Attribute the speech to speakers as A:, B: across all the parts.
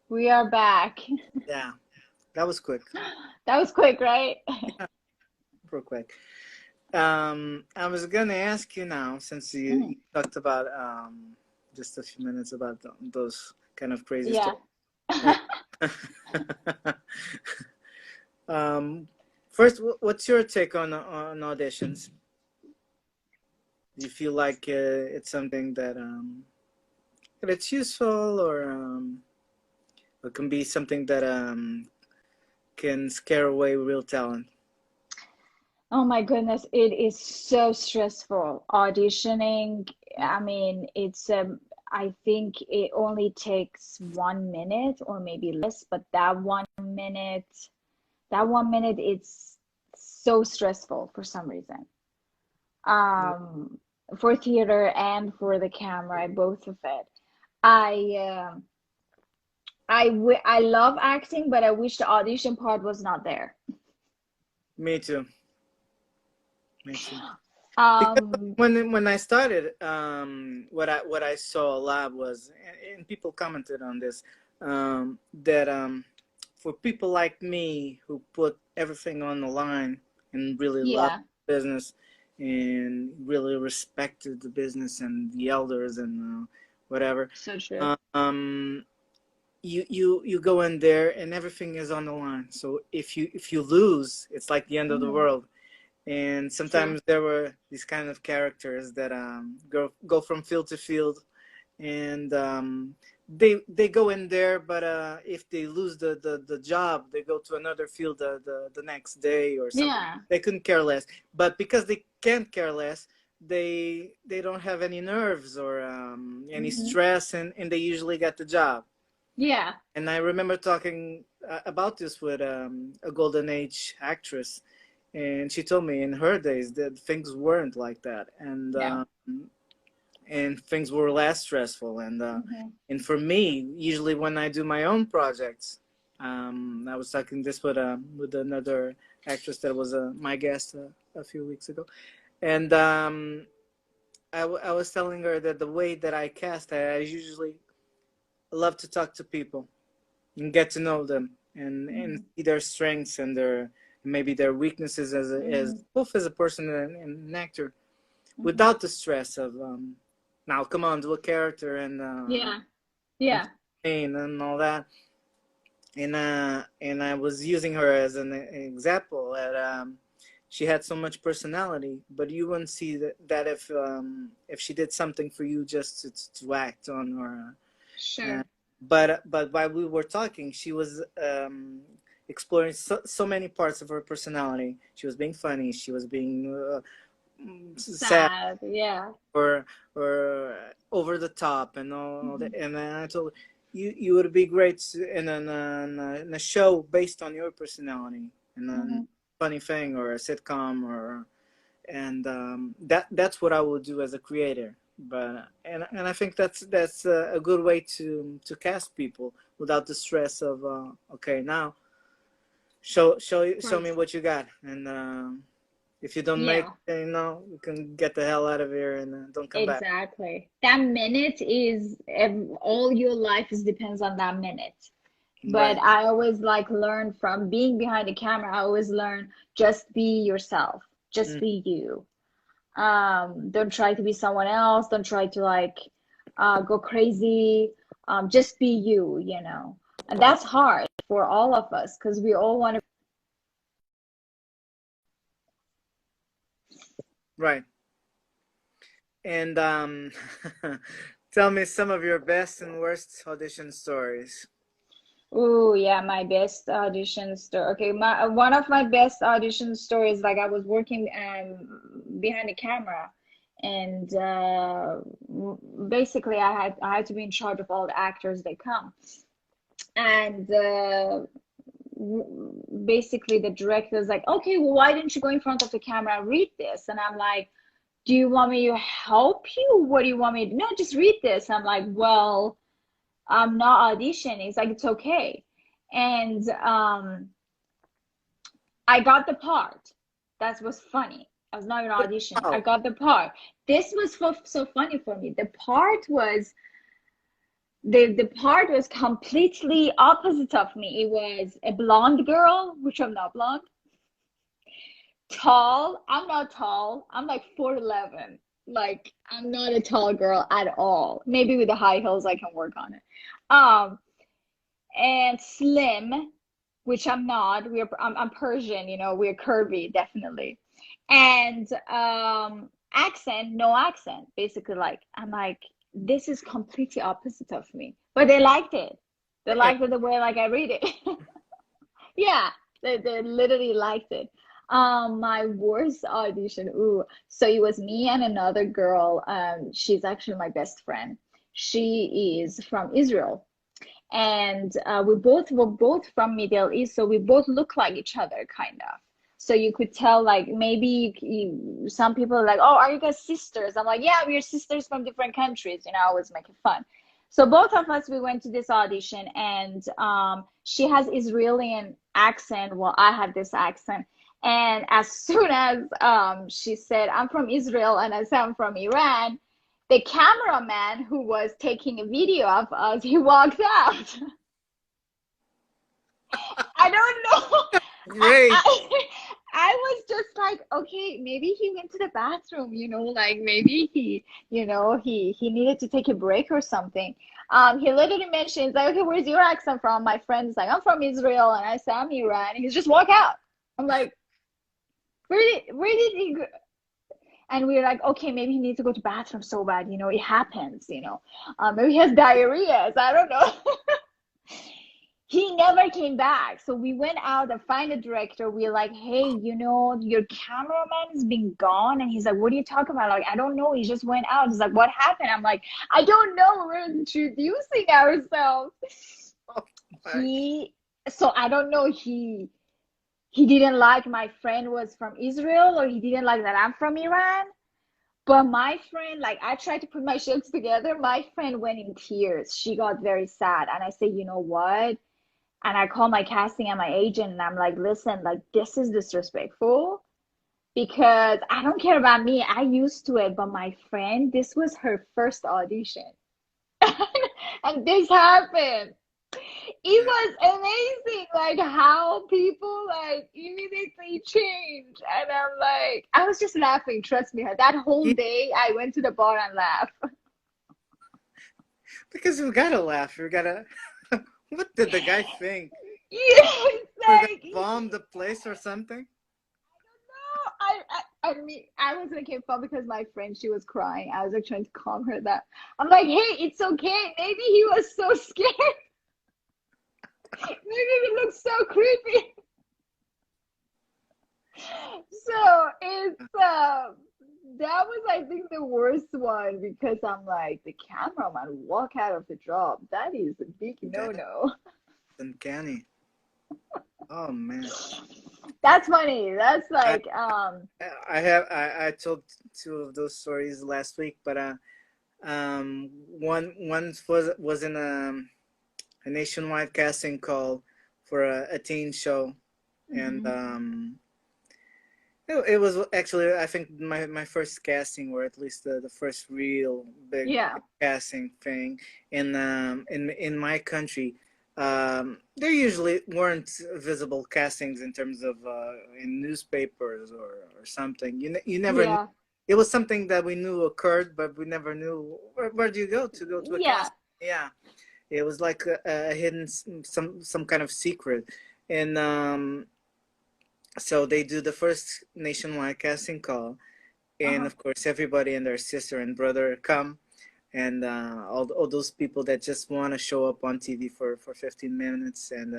A: We are back.
B: Yeah, that was quick.
A: That was quick, right?
B: Yeah, real quick. I was gonna ask you now, since you
A: Mhm.
B: talked about just a few minutes about those kind of crazy
A: Yeah.
B: stories. And, um, first, what's your take on auditions? Do you feel like it's something that it's useful, or it can be something that can scare away real talent?
A: Oh my goodness, it is so stressful. Auditioning, I mean, I think it only takes 1 minute or maybe less, but that 1 minute, it's so stressful for some reason. Um, for theater and for the camera, both of it. I I love acting, but I wish the audition part was not there.
B: Me too. Me too. Because
A: Um,
B: when I started, what I saw a lot was, and people commented on this, that for people like me who put everything on the line and really loved
A: yeah,
B: business and really respected the business and the elders and whatever,
A: so true.
B: um, you go in there and everything is on the line. So if you lose, it's like the end of the
A: Hmm.
B: world. And
A: True.
B: sometimes there were these kind of characters that go from field to field, and they go in there, but if they lose the job, they go to another field the next day or something.
A: Yeah.
B: They couldn't care less, but because they can't care less, they don't have any nerves or any
A: Hmm.
B: stress, and they usually get the job.
A: Yeah.
B: And I remember talking about this with a golden age actress, and she told me in her days that things weren't like that,
A: No.
B: and things were less stressful.
A: Hmm.
B: And for me, usually when I do my own projects, I was talking this with another actress that was my guest a few weeks ago, and I was telling her that the way that I cast, I usually love to talk to people and get to know them and
A: Hmm.
B: see their strengths and their maybe their weaknesses as
A: Hmm.
B: both as a person and an actor
A: Hmm.
B: without the stress of now come on, do a character
A: Yeah.
B: and
A: Yeah.
B: and all that. And I was using her as an example that she had so much personality, but you wouldn't see that if she did something for you just to act on, or uh,
A: Sure.
B: but while we were talking, she was exploring so many parts of her personality. She was being funny. She was being sad,
A: Sad. Yeah.
B: or over the top, and all
A: Hmm.
B: that. And then I told her, you would be great in a show based on your personality, and a
A: Hmm.
B: funny thing, or a sitcom, or and that's what I would do as a creator. But and I think that's a good way to cast people without the stress of okay, now
A: Of
B: show me
A: course.
B: what you got, and if you don't make
A: Yeah.
B: it, you can get the hell out of here and don't come back.
A: Exactly. That minute is all your life is depends on that minute. But
B: Right.
A: I always like learn from being behind the camera. I always learn just be yourself. Just
B: Mm,
A: be you. Don't try to be someone else. Don't try to like go crazy. Just be you, you know. And that's hard for all of us because we all want to.
B: right. And tell me some of your best and worst audition stories.
A: Oh yeah, my best audition story. Okay, my one of my best audition stories, like I was working behind the camera, and basically I had to be in charge of all the actors that come, and basically the director was like, okay, well, why didn't you go in front of the camera and read this? And I'm like, do you want me to help you? What do you want me to? No, just read this. I'm like, well, I'm not auditioning. It's like it's okay. And I got the part. That was funny. I was not even auditioning. I
B: Wow.
A: got the part. This was so funny for me. The part was the part was completely opposite of me. It was a blonde girl, which I'm not blonde. Tall. I'm not tall. I'm like 4'11". Like I'm not a tall girl at all. Maybe with the high heels I can work on it. Um, and slim, which I'm not. I'm Persian, we're curvy, definitely. And accent, no accent. Basically, like I'm like, this is completely opposite of me. But they liked it. They
B: Yeah.
A: liked it the way like I read it. Yeah, they literally liked it. My worst audition. Ooh, so it was me and another girl. She's actually my best friend. She is from Israel, and we both from Middle East, so we both look like each other, kind of. So you could tell, like maybe some people are like, "Oh, are you guys sisters?" I'm like, "Yeah, we're sisters from different countries." I always make it fun. So both of us, we went to this audition, and she has Israeli accent, while I have this accent. And as soon as she said, "I'm from Israel," and I said, "I'm from Iran," the cameraman who was taking a video of us, he walked out. I don't know. I,
B: Great.
A: I I was just like, okay, maybe he went to the bathroom, like maybe he needed to take a break or something. He literally mentions like, okay, where's your accent from? My friend's like, I'm from Israel, and I said I'm Iran. He's just walk out. I'm like, where did he go? And we are like, okay, maybe he needs to go to bathroom so bad, it happens, maybe he has diarrhea. So I don't know. He never came back. So we went out and find the director. We're like, hey, your cameraman has been gone. And he's like, what are you talking about? Like, I don't know. He just went out. He's like, what happened? I'm like, I don't know. We're introducing ourselves.
B: Oh my.
A: He, so I don't know. He didn't like my friend was from Israel, or he didn't like that I'm from Iran. But my friend, like, I tried to put my jokes together. My friend went in tears. She got very sad. And I said, you know what? And I called my casting and my agent, and I'm like, listen, like, this is disrespectful, because I don't care about me. I used to it. But my friend, this was her first audition. And this happened. It was amazing, like how people like immediately change. And I'm like, I was just laughing. Trust me, that whole day I went to the bar and laughed.
B: Because we gotta laugh. We gotta. What did the guy think?
A: Yeah,
B: We're gonna
A: like,
B: bomb the place or something?
A: I mean, I was making fun because my friend, she was crying. I was like trying to calm her that I'm like, hey, it's okay. Maybe he was so scared. Maybe he looks so creepy. So it's that was, I think, the worst one, because I'm like, the cameraman walk out of the job. That is a big
B: That's
A: no-no.
B: uncanny. Oh man.
A: That's funny. That's
B: I
A: like
B: I told two of those stories last week, but one was in a nationwide casting call for a teen show, and
A: mhm.
B: it was actually, I think, my first casting, or at least the first real big
A: Yeah.
B: casting thing in my country. There usually weren't visible castings in terms of in newspapers or something. You never knew.
A: Yeah.
B: It was something that we knew occurred, but we never knew where do you go to a
A: Yeah.
B: casting. Yeah, it was like a hidden some kind of secret, and so they do the first nationwide casting call, and
A: Uh-huh.
B: of course everybody and their sister and brother come, and all those people that just want to show up on TV for 15 minutes, and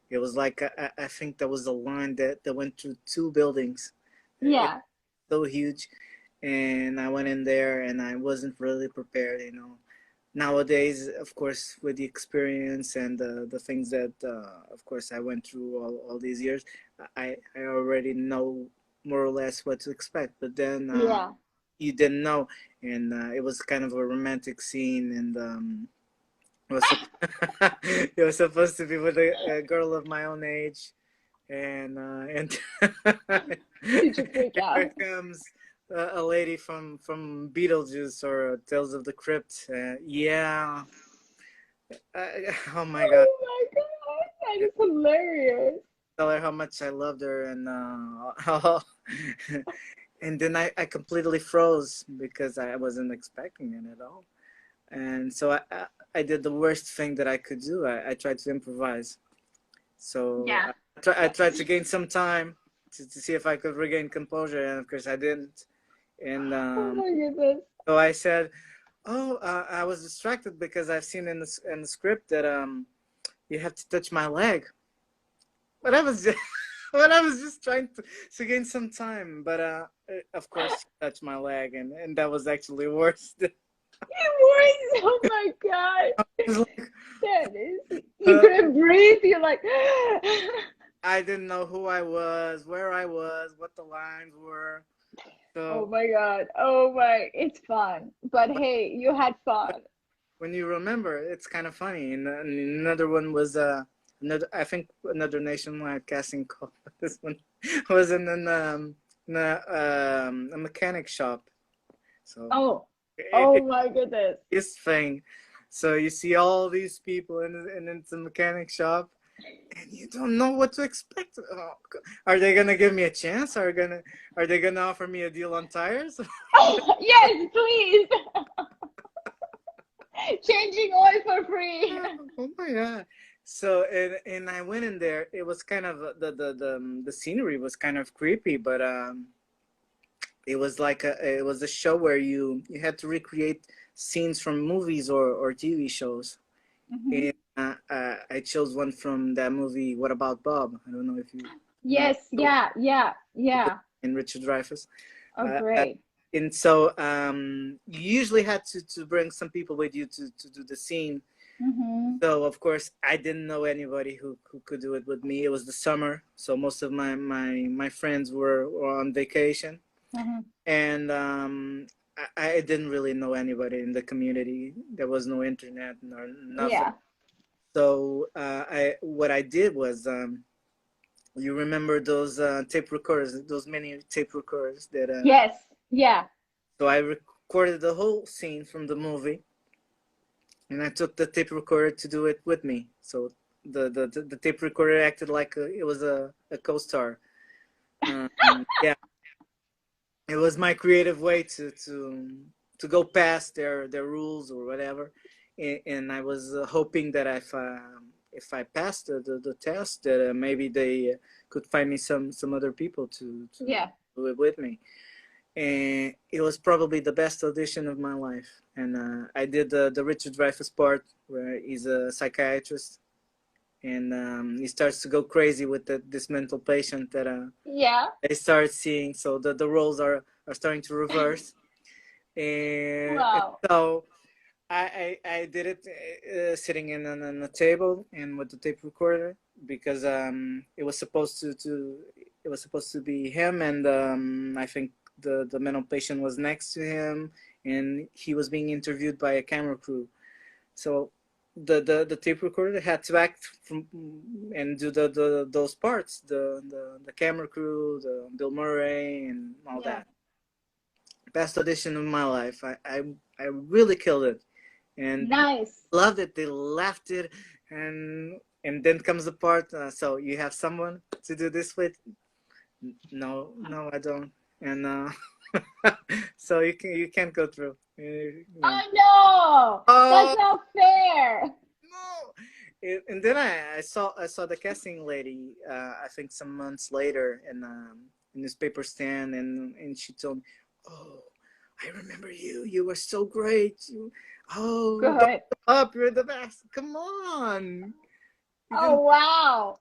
B: it was like I think that was a line that went through two buildings. It
A: Yeah.
B: was so huge, and I went in there and I wasn't really prepared. Nowadays, of course, with the experience and the things that, of course, I went through all these years, I already know more or less what to expect. But then
A: Yeah.
B: you didn't know, and it was kind of a romantic scene, and it was it was supposed to be with a girl of my own age, and
A: Did you freak
B: here
A: out?
B: comes a lady from Beetlejuice or Tales of the Crypt. Yeah. Oh my God.
A: Oh my God, that is hilarious.
B: Tell her how much I loved her, and and then I completely froze because I wasn't expecting it at all. And so I did the worst thing that I could do. I tried to improvise. So
A: Yeah.
B: I tried to gain some time to see if I could regain composure, and of course I didn't. And
A: Oh my goodness.
B: so I said, "Oh, I was distracted because I've seen in the script that you have to touch my leg." But I was just, but I was just trying to gain some time. But of course, she touched my leg, and that was actually worse.
A: It was, oh my God.
B: It was like,
A: That is, you
B: uh,
A: couldn't breathe. You're like,
B: I didn't know who I was, where I was, what the lines were.
A: oh
B: So
A: my God. Oh my, it's fun. But hey, you had fun.
B: when you remember, it's kind of funny. And another one was another. I think another nationwide casting call. This one was in a mechanic shop. So
A: Oh,
B: it,
A: oh my goodness.
B: this thing. So you see all these people in it's a mechanic shop, and you don't know what to expect. Oh, are they gonna give me a chance? Are they gonna offer me a deal on tires?
A: Oh, yes, please. Changing oil for free.
B: Oh my God. So and I went in there. It was kind of the scenery was kind of creepy, but it was a show where you had to recreate scenes from movies or TV shows.
A: Hmm.
B: And I chose one from that movie. What about Bob? I don't know if you know.
A: Yes, yeah, yeah, yeah.
B: And Richard Dreyfuss.
A: Oh,
B: Uh,
A: great.
B: and so you usually had to bring some people with you to do the scene.
A: Hmm.
B: So of course I didn't know anybody who could do it with me. It was the summer, so most of my friends were on vacation,
A: Hmm.
B: and I didn't really know anybody in the community. There was no internet nor nothing.
A: Yeah.
B: So I what I did was you remember those tape recorders, those mini tape recorders that
A: Yes, yeah.
B: so I recorded the whole scene from the movie, and I took the tape recorder to do it with me. So the tape recorder acted like it was a co-star. Yeah, it was my creative way to go past their rules or whatever, and I was hoping that if I passed the test, that maybe they could find me some other people to
A: Yeah.
B: do it with me. And it was probably the best audition of my life. And I did the Richard Dreyfuss part where he's a psychiatrist, and he starts to go crazy with this mental patient that
A: Yeah.
B: they start seeing. So the roles are starting to reverse, and
A: Wow.
B: so I did it sitting in on a table and with the tape recorder because it was supposed to it was supposed to be him, and I think the mental patient was next to him, and he was being interviewed by a camera crew. So the tape recorder had to act from and do those parts, the camera crew, the Bill Murray, and all
A: Yeah.
B: that. Best audition of my life. I really killed it, and
A: Nice.
B: loved it. They laughed it, and then comes the part. So you have someone to do this with? No, no, I don't. And so you can't go through. Yeah.
A: Oh no, that's
B: Oh
A: not fair.
B: no! And then I saw the casting lady. I think some months later in a newspaper stand, and she told me, "Oh, I remember you. You were so great. Oh, don't
A: Good.
B: give up. You're the best. Come on. You
A: Oh
B: didn't.
A: wow.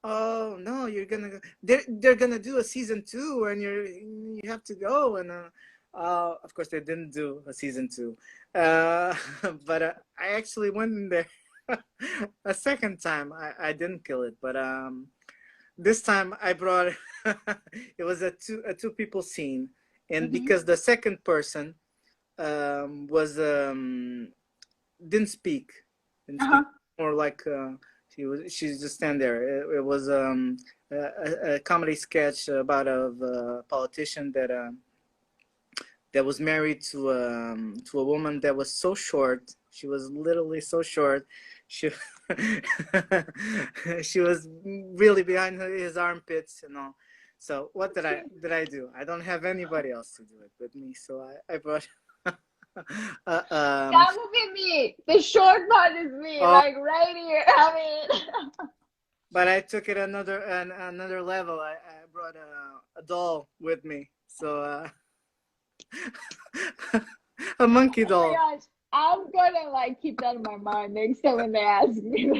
B: Oh no, you're gonna go. They're gonna do a season two, and you have to go." And of course, they didn't do a season two, uh, but I actually went in there a second time. I didn't kill it, but this time I brought it was a two people scene, and
A: Hmm.
B: because the second person was didn't speak, didn't speak
A: Uh-huh.
B: more like she's just stand there. It was a comedy sketch about a politician that was married to a woman that was so short. She was literally so short. She she was really behind his armpits and all. So what did I do? I don't have anybody else to do it but me. So I brought uh, um
A: That would be me. The short part is me,
B: oh,
A: like right here. I mean,
B: but I took it another level. I brought a doll with me. So a monkey
A: oh my
B: doll.
A: gosh, I'm gonna like keep that in my mind next time when they ask me.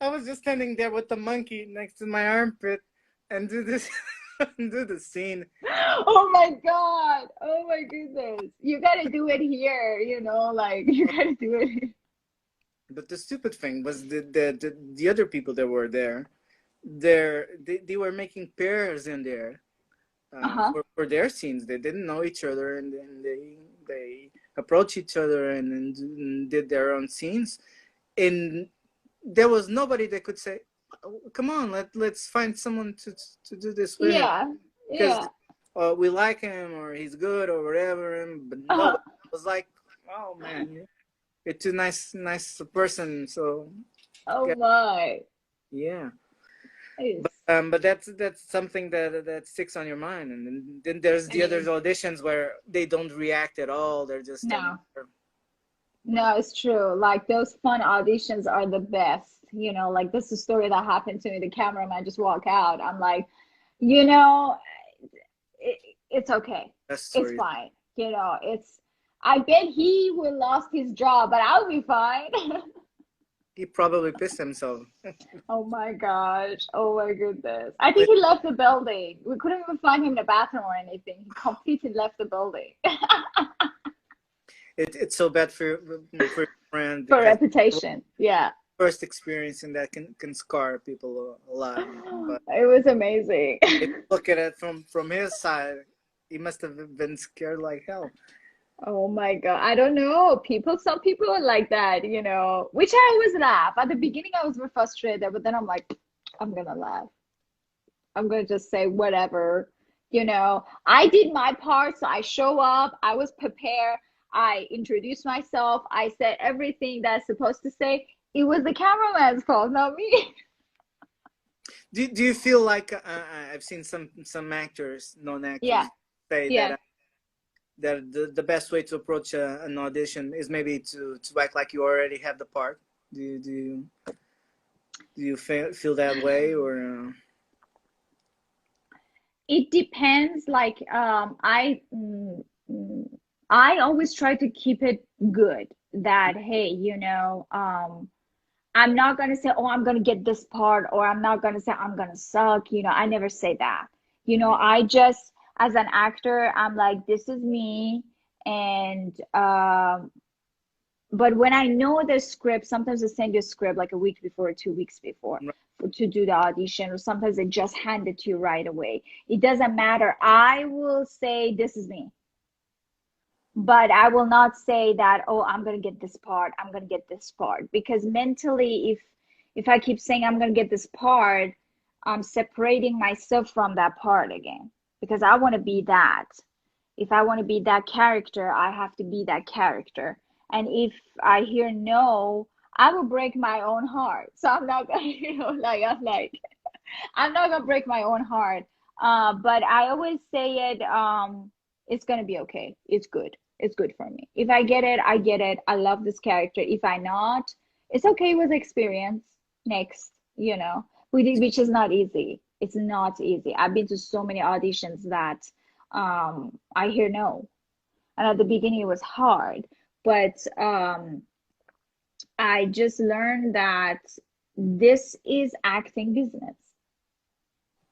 B: I was just standing there with the monkey next to my armpit and do this do the scene.
A: Oh my God. Oh my goodness. You gotta do it here, like you gotta do it here.
B: But the stupid thing was the other people that were there. They were making pairs in there
A: Uh-huh.
B: for their scenes. They didn't know each other, and then they approached each other and did their own scenes. And there was nobody that could say, "Oh, come on, let's find someone to do this with him
A: Yeah.
B: because
A: Yeah.
B: we like him or he's good or whatever." But
A: Uh-huh.
B: nobody was like, "Oh man, you're too nice a person." So
A: Oh
B: yeah,
A: my.
B: yeah.
A: It's,
B: But that's something that sticks on your mind, and then there's
A: it
B: the other
A: is.
B: auditions where they don't react at all. They're just standing
A: No.
B: there.
A: No, it's true. Like those fun auditions are the best. Like this is a story that happened to me. The cameraman just walk out. I'm like, you know, it, it's okay.
B: That's
A: It's
B: stories.
A: fine. I bet he will lost his job, but I'll be fine.
B: He probably pissed himself.
A: Oh my gosh. Oh my goodness. I think he left the building. We couldn't even find him in the bathroom or anything. He completely left the building
B: It's so bad for your friend
A: for
B: because
A: reputation. Yeah.
B: first experience in that can scar people a lot. But
A: It was amazing.
B: if you look at it from his side, he must have been scared like hell.
A: Oh my God. I don't know. Some people are like that, which I always laugh. At the beginning, I was very frustrated, but then I'm like, I'm gonna laugh. I'm gonna just say whatever. I did my part, so I show up. I was prepared. I introduced myself. I said everything that I'm supposed to say. It was the cameraman's fault, not me.
B: Do you feel like I've seen some actors, non
A: Yeah,
B: actors, say
A: yeah.
B: that the best way to approach an audition is maybe to act like you already have the part. Do you feel that way or
A: It depends. Like, I always try to keep it good. That hey, I'm not gonna say, oh, I'm gonna get this part, or I'm not gonna say I'm gonna suck. I never say that.
B: Mhm.
A: I just, as an actor, I'm like, this is me, and but when I know the script, sometimes they send you a script like a week before or 2 weeks before to do the audition, or sometimes they just hand it to you right away. It doesn't matter. I will say, this is me, but I will not say that, oh, I'm going to get this part, I'm going to get this part, because mentally, if I keep saying I'm going to get this part, I'm separating myself from that part again, because I want to be that. If I want to be that character, I have to be that character. And if I hear no, I will break my own heart. So I'm not gonna, I'm not gonna break my own heart. But I always say it, it's gonna be okay. It's good. It's good for me. If I get it, I get it. I love this character. If I not, it's okay with experience. Next, which is not easy. It's not easy. I've been to so many auditions that I hear no. And at the beginning it was hard, but I just learned that this is acting business.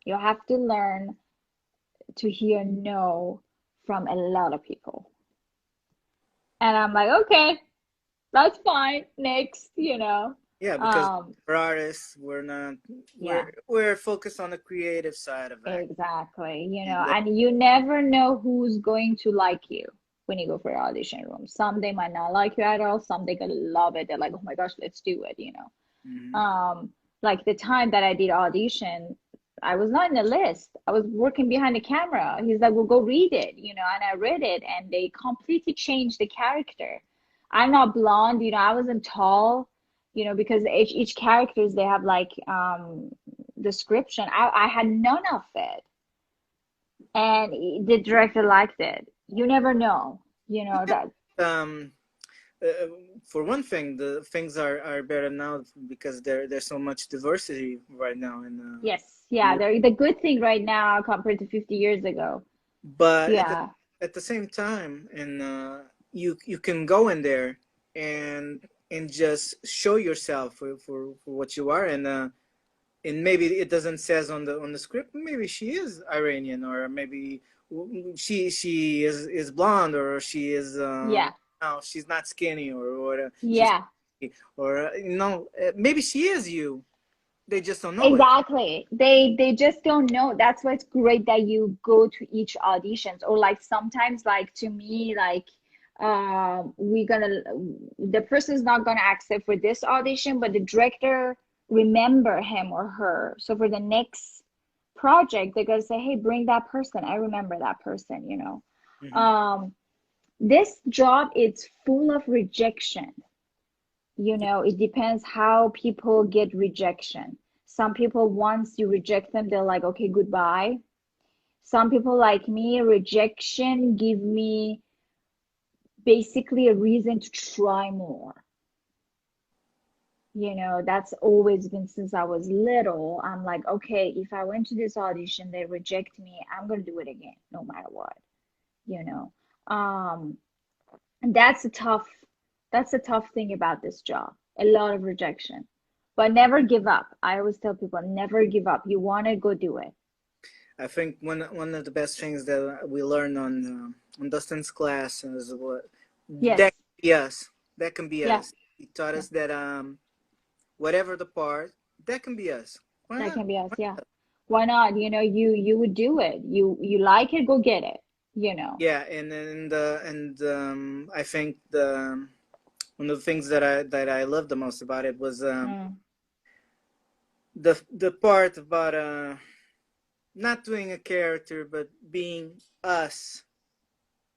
A: You have to learn to hear no from a lot of people. And I'm like, okay, that's fine. Next.
B: Yeah, because
A: Um,
B: we're artists, we're not
A: yeah,
B: we're focused on the creative side of acting.
A: exactly.
B: And
A: And you never know who's going to like you when you go for an audition room. Some they might not like you at all, some they gonna love it. They're like, oh my gosh, let's do it.
B: mhm.
A: Like the time that I did audition, I was not in the list. I was working behind the camera. He's like, well, go read it, and I read it, and they completely changed the character. I'm not blonde, you know, I wasn't tall, you know, because each characters they have like description. I had none of it. And the director liked it. You never know, you know that.
B: Um, uh, for one thing, the things are better now because there's so much diversity right now in
A: Yes, yeah,
B: the
A: they're the good thing right now compared to 50 years ago.
B: but
A: Yeah,
B: at the same time, and you can go in there and just show yourself for what you are, and maybe it doesn't says on the script. Maybe she is Iranian, or maybe she is blonde, or she is
A: yeah,
B: no, she's not skinny, or she's
A: yeah.
B: or maybe she is you. They just don't know it.
A: Exactly. They just don't know. That's why it's great that you go to each auditions. Or like sometimes like to me like we gonna the person's not gonna accept for this audition, but the director remember him or her. So for the next project, they're gonna say, "Hey, bring that person. I remember that person," you know.
B: Hmm.
A: Um this job is full of rejection. You know, it depends how people get rejection. Some people, once you reject them, they're like, okay, goodbye. Some people like me, rejection give me basically a reason to try more. You know, that's always been since I was little. I'm like, okay, if I went to this audition, they reject me, I'm gonna do it again, no matter what, you know. Um, And that's a tough thing about this job. A lot of rejection. But never give up. I always tell people, never give up. You want to go do it.
B: I think one of the best things that we learned on Dustin's class is what
A: Yes.
B: that can be us. That can be
A: Yeah.
B: us. He taught
A: Yeah.
B: us that whatever the part, that can be us. Why
A: That
B: not?
A: can be us. Yeah. Why not? You know, you would do it. You like it, go get it, you know.
B: Yeah, and I think the one of the things that I loved the most about it was
A: Mm.
B: the part about not doing a character but being us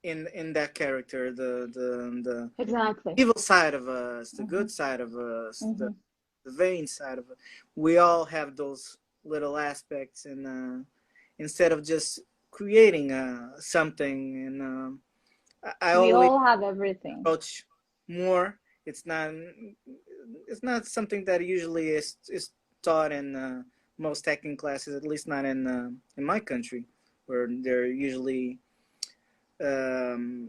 B: in that character, the
A: Exactly.
B: evil side of us, the
A: Hmm.
B: good side of us, the
A: Hmm.
B: the vain side of it. We all have those little aspects, and instead of just creating something, and I
A: We
B: always
A: all have everything.
B: approach more. It's not something that usually is taught in most acting classes, at least not in my country, where they're usually um,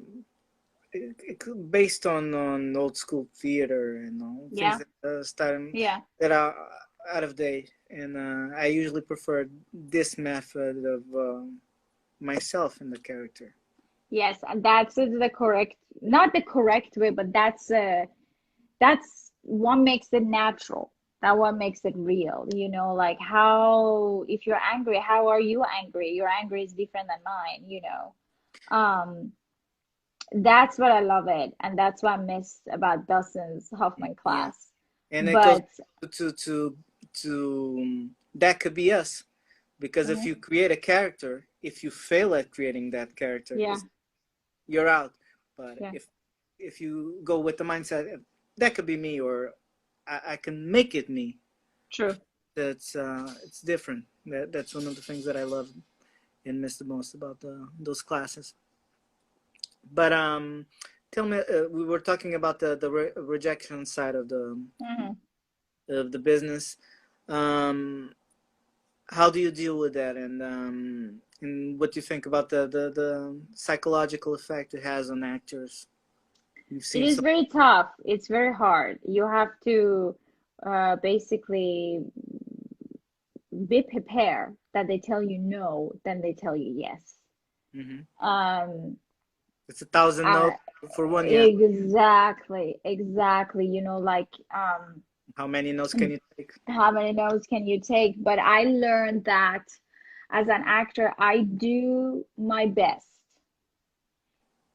B: based on old school theater and all things
A: Yeah.
B: that starting
A: Yeah.
B: that are out of date. And I usually prefer this method of myself in the character.
A: Yes, and that's the correct, not the correct way, but that's what makes it natural. That what makes it real. You know, like how if you're angry, how are you angry? Your anger is different than mine, you know. That's what I love it, and that's what I miss about Dustin's Hoffman
B: Yeah,
A: class.
B: and it goes
A: But
B: to that could be us, because if
A: mhm,
B: you create a character, if you fail at creating that character,
A: yeah,
B: you're out. But
A: yeah,
B: if you go with the mindset that could be me, or I can make it me,
A: true.
B: that's it's different. That's one of the things that I love and miss the most about those classes. But tell me, we were talking about the rejection side
A: Hmm.
B: of the business. Um, how do you deal with that, and what do you think about the psychological effect it has on actors? You've
A: It
B: seen
A: is
B: so.
A: very tough. It's very hard. You have to basically be prepared that they tell you no, then they tell you yes.
B: Hmm.
A: Um,
B: It's 1,000
A: uh,
B: notes for one yes.
A: exactly, exactly. You know, like
B: How many notes can you take?
A: how many notes can you take? But I learned that as an actor, I do my best,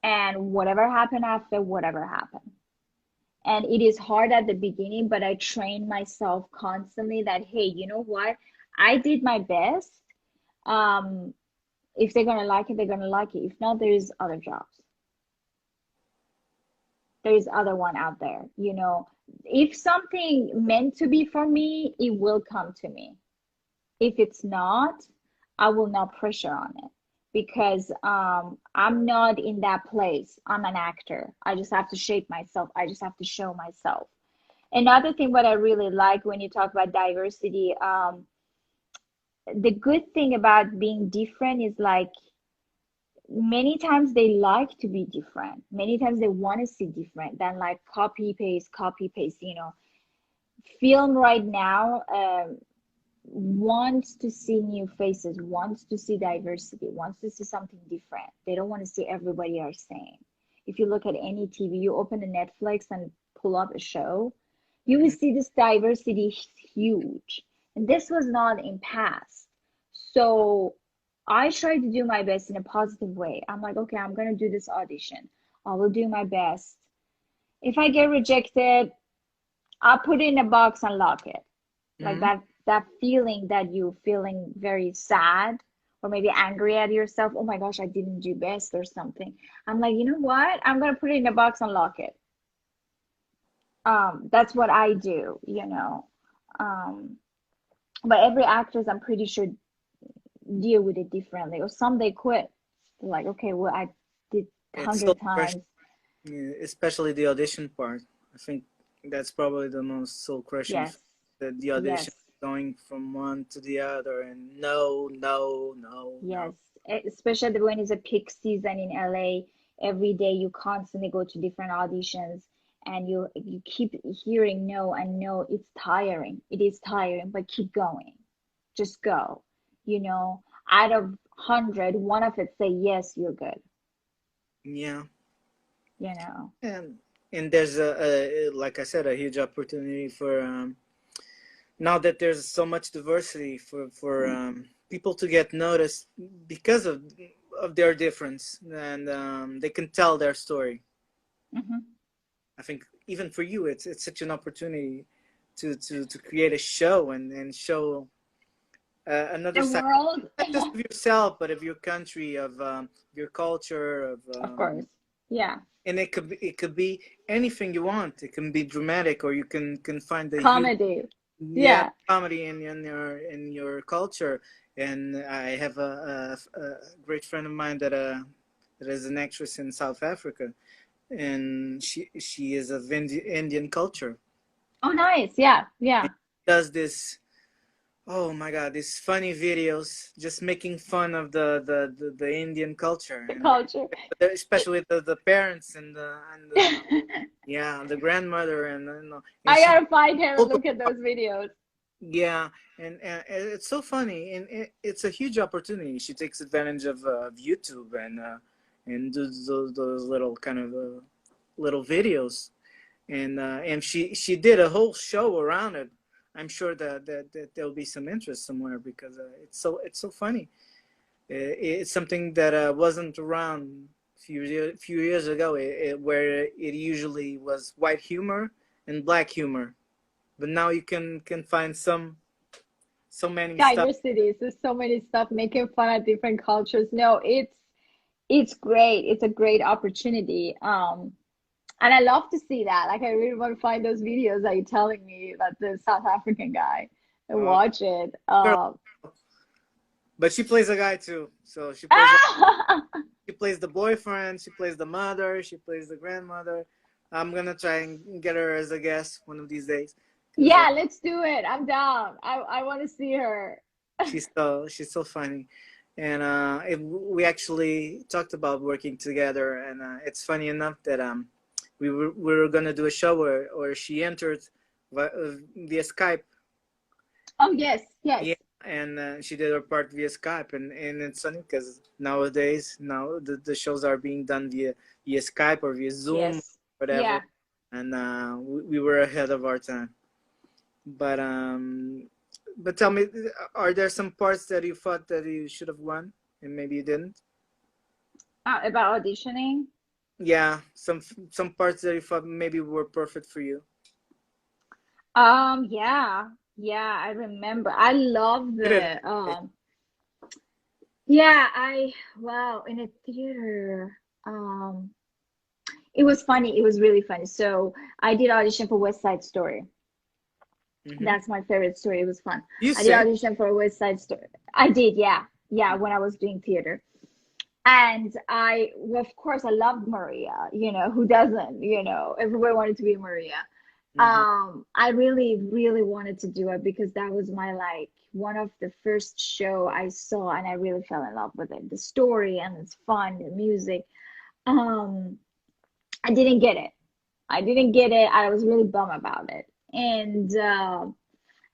A: and whatever happened after, whatever happened. And it is hard at the beginning, but I train myself constantly that, hey, you know what? I did my best. Um, if they're gonna like it, they're gonna like it. If not, there's other jobs. there's other one out there, you know. If something meant to be for me, it will come to me. If it's not, I will not pressure on it because I'm not in that place. I'm an actor. I just have to shape myself. I just have to show myself. Another thing what I really like when you talk about diversity, the good thing about being different is like many times they like to be different. Many times they want to see different than like copy paste, you know. Film right now wants to see new faces, wants to see diversity, wants to see something different. They don't want to see everybody are same. If you look at any TV, you open a Netflix and pull up a show, you will
B: Mhm.
A: see this diversity is huge. And this was not in past. So I try to do my best in a positive way. I'm like, okay, I'm gonna do this audition. I will do my best. If I get rejected, I'll put it in a box and lock it. Like
B: Mhm.
A: that feeling that you feeling very sad or maybe angry at yourself. Oh my gosh, I didn't do best or something. I'm like, you know what? I'm gonna put it in a box and lock it. That's what I do, you know. Um, but every actress, I'm pretty sure, deal with it differently. Or some they quit. They're like, okay, well, I did
B: It's so
A: 100
B: crushing,
A: times.
B: yeah, especially the audition part. I think that's probably the most soul crushing.
A: Yes,
B: The audition
A: yes,
B: going from one to the other, and no, no, no, no.
A: yes. Especially when it's a peak season in LA. Every day you constantly go to different auditions and you keep hearing no and no. It's tiring. It is tiring, but keep going. Just go. You know, out of 100, one of it say yes, you're good.
B: Yeah,
A: You know.
B: and there's like I said, a huge opportunity for now that there's so much diversity for people to get noticed because of their difference, and they can tell their story.
A: Hmm.
B: I think even for you, it's such an opportunity to create a show and show another
A: The
B: side,
A: world,
B: not just of yourself, but of your country, of your culture, of
A: of course. Yeah.
B: and it could be anything you want. It can be dramatic, or you can find the huge,
A: Comedy.
B: yeah,
A: Yeah.
B: comedy in your culture. And I have a great friend of mine that is an actress in South Africa, and she is of Indian culture.
A: Oh, nice. Yeah.
B: And
A: Yeah.
B: does this, oh my god, these funny videos just making fun of the Indian culture,
A: The
B: and
A: culture.
B: especially the parents and the, yeah, the grandmother, and
A: I
B: she
A: gotta find her and
B: open,
A: look at those videos.
B: yeah, and it's so funny, and it's a huge opportunity. She takes advantage of YouTube and does those little kind of little videos, and she did a whole show around it. I'm sure that there'll be some interest somewhere because it's so funny. It's something that wasn't around few years ago, where it usually was white humor and black humor, but now you can find so many stuff.
A: Diversity. There's so many stuff making fun of different cultures. No, it's great. It's a great opportunity. And I love to see that. Like I really want to find those videos that you're telling me about the South African guy and
B: Uh,
A: watch it.
B: girl, but she plays a guy too, so
A: Ah!
B: she plays the boyfriend, she plays the mother, she plays the grandmother. I'm gonna try and get her as a guest one of these days because
A: Yeah, let's do it. I'm down. I want to see her.
B: she's so funny, and we actually talked about working together, and it's funny enough that we were gonna do a show where she entered via Skype.
A: Oh, yes, yes,
B: Yeah, and she did her part via Skype, and it's funny because nowadays now the shows are being done via Skype or via Zoom,
A: yes.
B: whatever,
A: Yeah.
B: and we were ahead of our time. But tell me, are there some parts that you thought that you should have won and maybe you didn't?
A: About auditioning.
B: Yeah, some parts that you thought maybe were perfect for you.
A: Yeah, yeah, I remember. I love
B: You did
A: the
B: it.
A: yeah, I wow, in a theater. Um It was funny. It was really funny. So I did audition for West Side Story.
B: Hmm.
A: That's my favorite story. It was fun.
B: You
A: I did
B: sang?
A: audition for West Side Story. I did, yeah. Yeah, when I was doing theater. And well, of course, I loved Maria. Who doesn't? Everybody wanted to be Maria.
B: Hmm.
A: I really, really wanted to do it because that was my like one of the first show I saw, and I really fell in love with it. The story and it's fun, the music. Um, I didn't get it. I didn't get it. I was really bummed about it. And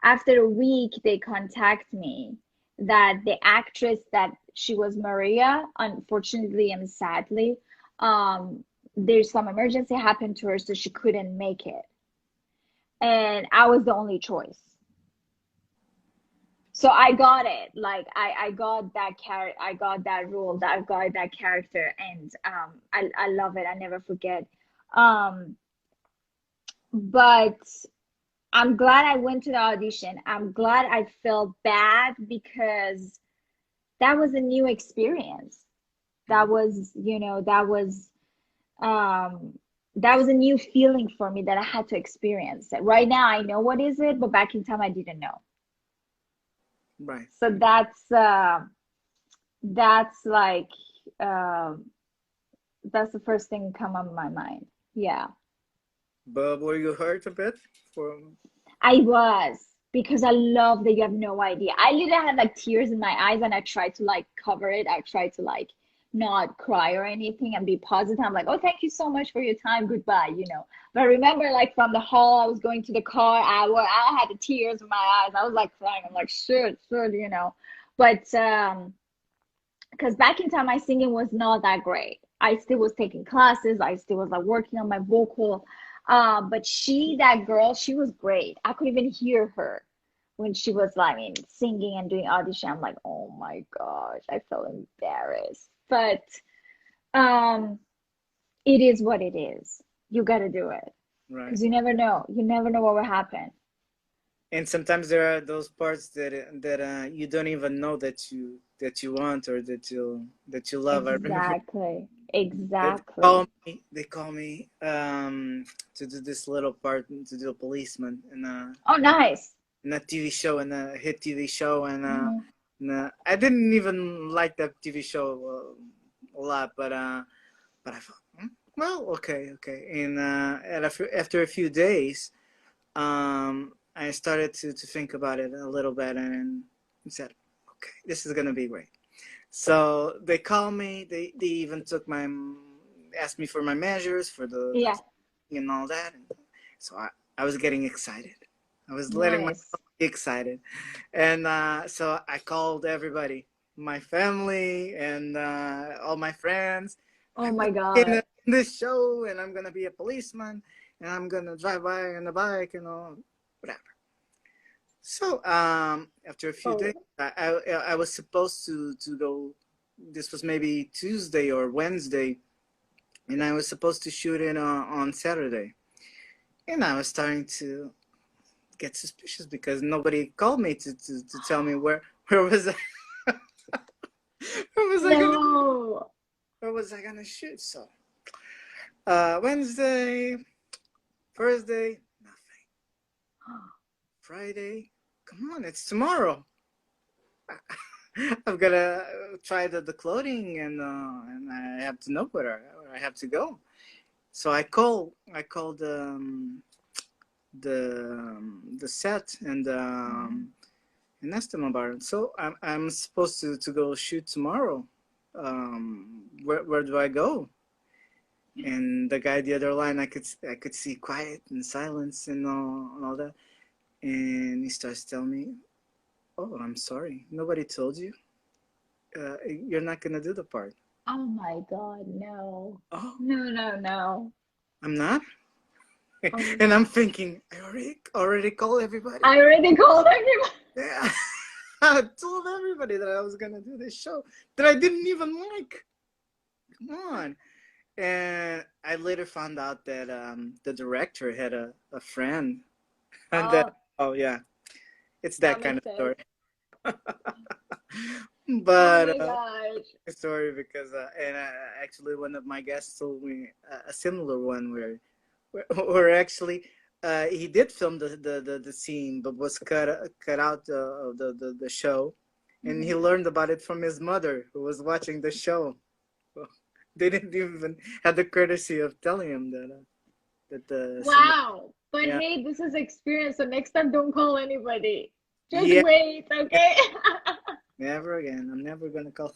A: after a week, they contact me that the actress that she was Maria, unfortunately and sadly, there's some emergency happened to her, so she couldn't make it. And I was the only choice. So I got it. Like I got that I got that role, that I got that character, and I love it. I never forget. Um, but I'm glad I went to the audition. I'm glad I felt bad because that was a new experience. That
B: Hmm.
A: was, um that was a new feeling for me that I had to experience. Right now I know what is it, but back in time I didn't know.
B: Right.
A: So that's like um that's the first thing come on my mind. Yeah.
B: But were you hurt a bit for?
A: I was because I love that you have no idea. I literally had like tears in my eyes and I tried to like cover it. I tried to like not cry or anything and be positive. I'm like, oh, thank you so much for your time. Goodbye. But I remember like from the hall, I was going to the car. I had the tears in my eyes. I was like crying. I'm like, sure. But because back in time, my singing was not that great. I still was taking classes. I still was like working on my vocal. But that girl, she was great. I could even hear her when she was like, I mean, singing and doing audition. I'm like, oh my gosh, I felt embarrassed. But um, it is what it is. You got to do it
B: Right.
A: because you never know. You never know what will happen.
B: And sometimes there are those parts that you don't even know that you want or that you love. I remember
A: Exactly.
B: that
A: Exactly.
B: they call me to do this little part, to do a policeman
A: Oh, nice.
B: in a TV show, in a hit TV show,
A: Hmm.
B: I didn't even like that TV show a lot, but I thought, well, okay. And after a few days, I started to think about it a little bit and said, okay, this is gonna be great. So they called me. They even took asked me for my measures for the
A: Yeah.
B: and all that. And so I was getting excited. I was letting
A: Nice.
B: myself be excited, and so I called everybody, my family and all my friends.
A: Oh
B: I'm
A: my
B: gonna be
A: God.
B: in this show, and I'm gonna be a policeman, and I'm gonna drive by on a bike and all whatever. So after a few days,
A: Oh,
B: I was supposed to go. This was maybe Tuesday or Wednesday, and I was supposed to shoot it on Saturday. And I was starting to get suspicious because nobody called me to tell me where was I where was I gonna
A: no.
B: where was I gonna shoot. So Wednesday, Thursday, nothing. Friday, come on, it's tomorrow. I've gotta try the clothing and I have to know where I have to go. So I called the set and asked them about it. So I'm supposed to go shoot tomorrow. Where do I go? And the guy the other line, I could see quiet and silence and all that. And he starts telling me, "Oh, I'm sorry, nobody told you. You're not gonna do the part."
A: Oh my God, no.
B: Oh,
A: No, no, no.
B: I'm not.
A: Oh,
B: And I'm thinking, I already called everybody.
A: I already called everyone.
B: Yeah. I told everybody that I was gonna do this show that I didn't even like. Come on. And I later found out that the director had a friend, and that
A: Oh,
B: oh yeah, it's that
A: that
B: kind
A: makes
B: of
A: sense.
B: story.
A: Oh
B: But
A: my gosh.
B: story because and actually one of my guests told me a similar one where actually he did film the scene but was cut out of the show, and he
A: Mhm.
B: learned about it from his mother who was watching the show. Well, they didn't even have the courtesy of telling him that the scene.
A: Wow. But
B: Yeah,
A: hey, this is experience, so next time don't call anybody. Just
B: yeah,
A: wait, okay?
B: never again. I'm never gonna call.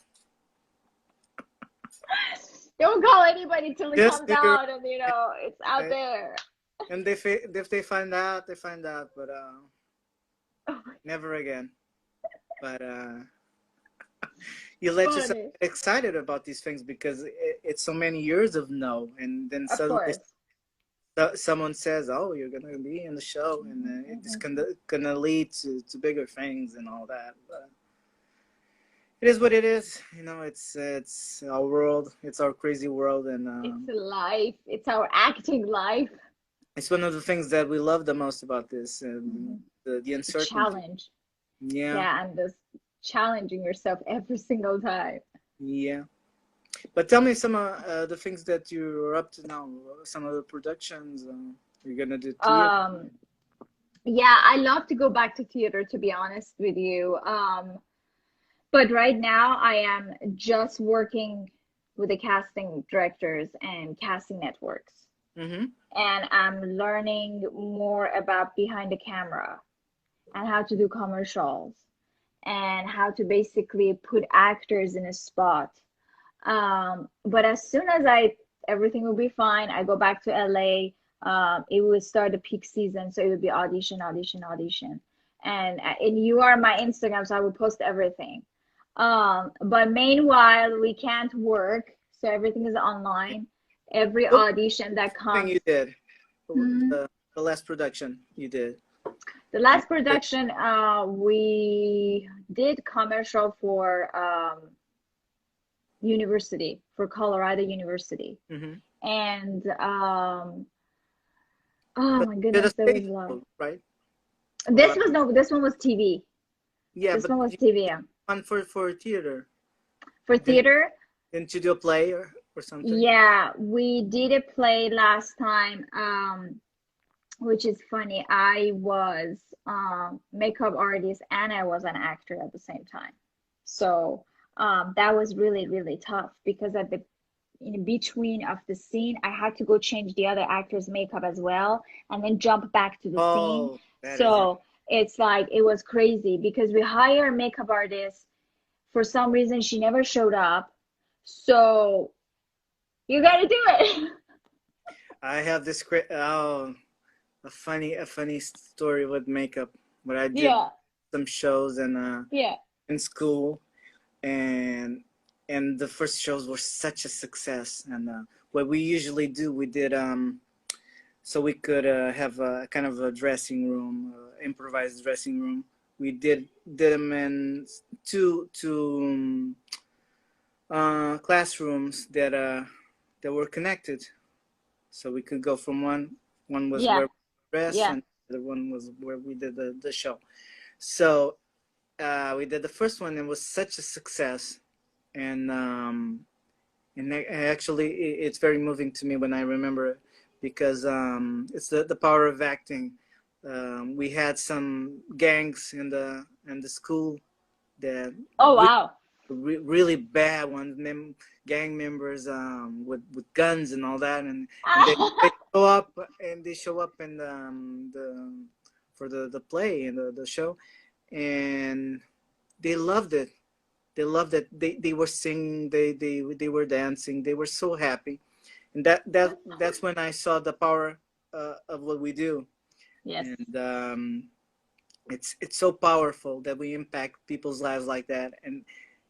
A: Don't call anybody till it
B: Just
A: comes
B: figure
A: out and it's out
B: out.
A: there.
B: And if they find out, they find out. But never again. But you let yourself
A: Funny.
B: get excited about these things because it's so many years of no, and then
A: Of
B: suddenly
A: course.
B: someone says, "Oh, you're gonna be in the show," and
A: Mhm,
B: it's
A: mhm.
B: gonna lead to bigger things and all that. But it is what it is. You know, it's our world. It's our crazy world, and
A: It's life. It's our acting life.
B: it's one of the things that we love the most about this, and
A: Mhm.
B: the
A: The
B: uncertainty.
A: challenge.
B: Yeah,
A: Yeah, and this challenging yourself every single time.
B: yeah. But tell me some the things that you're up to now. Some of the productions you're gonna do theater.
A: Um, yeah, I love to go back to theater, to be honest with you. But right now I am just working with the casting directors and casting networks.
B: Mm-hmm.
A: And I'm learning more about behind the camera and how to do commercials and how to basically put actors in a spot. But as soon as everything will be fine, I go back to LA. It will start the peak season, so it will be audition, audition, audition. And you are my Instagram, so I will post everything. But meanwhile, we can't work, so everything is online. Every
B: What
A: audition that
B: thing
A: comes.
B: you did?
A: Hmm.
B: The last production you did.
A: The
B: You
A: last
B: did.
A: production, we did commercial for university, for Colorado University.
B: Mm-hmm.
A: And oh
B: But
A: my
B: you did a
A: goodness, there was
B: stage
A: a lot.
B: show, right? Or
A: This was no, this one was TV.
B: yeah,
A: This
B: but
A: one was
B: you
A: TV.
B: did one for theater.
A: For
B: Didn't
A: theater,
B: didn't you do a play or something?
A: yeah, we did a play last time, which is funny. I was makeup artist and I was an actor at the same time. So that was really, really tough because at the in between of the scene, I had to go change the other actor's makeup as well and then jump back to the scene.
B: Oh, that is
A: So it's like it was crazy because we hire a makeup artist. For some reason, she never showed up. So you gotta do it.
B: I have this great a funny story with makeup. What I did
A: Yeah,
B: some shows and
A: yeah.
B: in school, and the first shows were such a success. And what we usually do, we did so we could have a kind of a dressing room, improvised dressing room. We did them in two classrooms that were connected, so we could go from one was
A: Yeah,
B: where we dress,
A: yeah.
B: and the other one was where we did the show. So we did the first one, and it was such a success, and actually it's very moving to me when I remember it, because it's the power of acting. We had some gangs in the school that
A: Oh wow.
B: really bad ones, gang members with guns and all that, and they show up in the for the play and the show, and they loved it. They loved it. They were singing. They were dancing. They were so happy, and that's when I saw the power of what we do,
A: Yes.
B: and it's so powerful that we impact people's lives like that,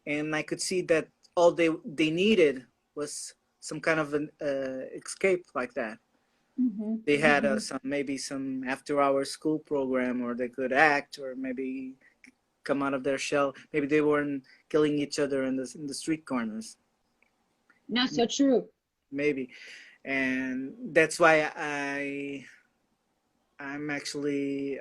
B: and I could see that all they needed was some kind of an escape like that.
A: Hmm.
B: They had
A: Hmm.
B: some maybe some after hour school program, or they could act, or maybe come out of their shell. Maybe they weren't killing each other in the street corners.
A: No, so true.
B: Maybe, and that's why I'm actually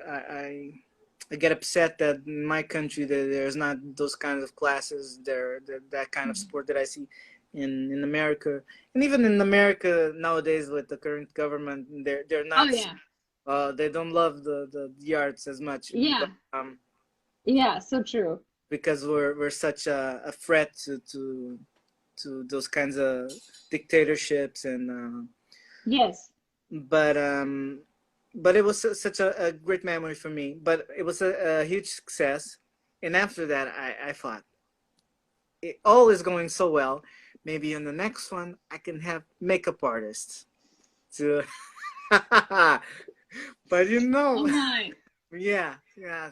B: I get upset that in my country there's not those kinds of classes, that kind of
A: Mhm.
B: sport that I see in America, and even in America nowadays with the current government, they're
A: Oh
B: not,
A: yeah.
B: they don't love the arts as much, but
A: Yeah. Yeah, so true.
B: because we're such a threat to those kinds of dictatorships and
A: Yes.
B: but but it was such a great memory for me. But it was a huge success, and after that, I thought all is going so well. Maybe in the next one, I can have makeup artists to. But
A: Oh my.
B: yeah, yeah,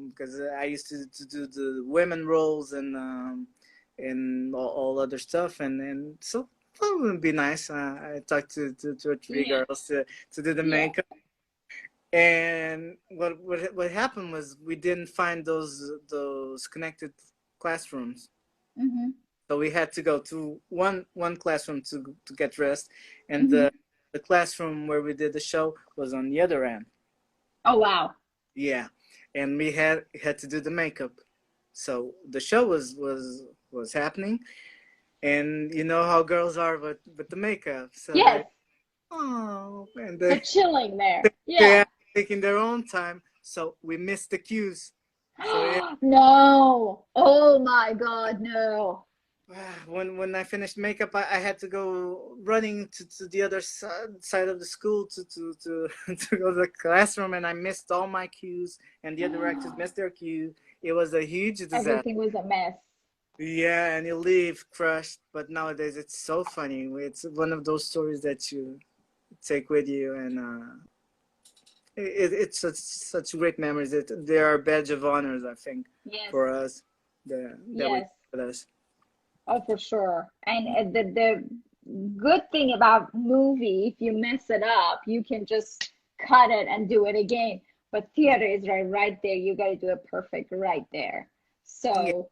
B: because I used to do the women roles and all other stuff, and so well, it would be nice. I talked to two or three
A: Yeah.
B: girls to do the
A: Yeah.
B: makeup. And what happened was we didn't find those connected classrooms,
A: Mm-hmm.
B: so we had to go to one classroom to get dressed, and
A: Mm-hmm.
B: the classroom where we did the show was on the other end.
A: Oh wow.
B: Yeah, and we had to do the makeup. So the show was happening, and you know how girls are with the makeup. So
A: Yes.
B: they and
A: The
B: they
A: chilling there.
B: they
A: Yeah.
B: are taking their own time. So we missed the cues. So yeah,
A: No. Oh my God, no.
B: when I finished makeup, I had to go running to the other side of the school to to go to the classroom, and I missed all my cues, and the other actors missed their cue. It was a huge disaster.
A: Everything was a mess.
B: Yeah, and you leave crushed. But nowadays, it's so funny. It's one of those stories that you take with you, and it's such great memories. They are a badge of honors, I think,
A: Yes.
B: for us. That we
A: Yes.
B: with us.
A: Oh, for sure. And the good thing about movie, if you mess it up, you can just cut it and do it again. But theater is right there. You got to do it perfect right there.
B: Yeah.
A: So,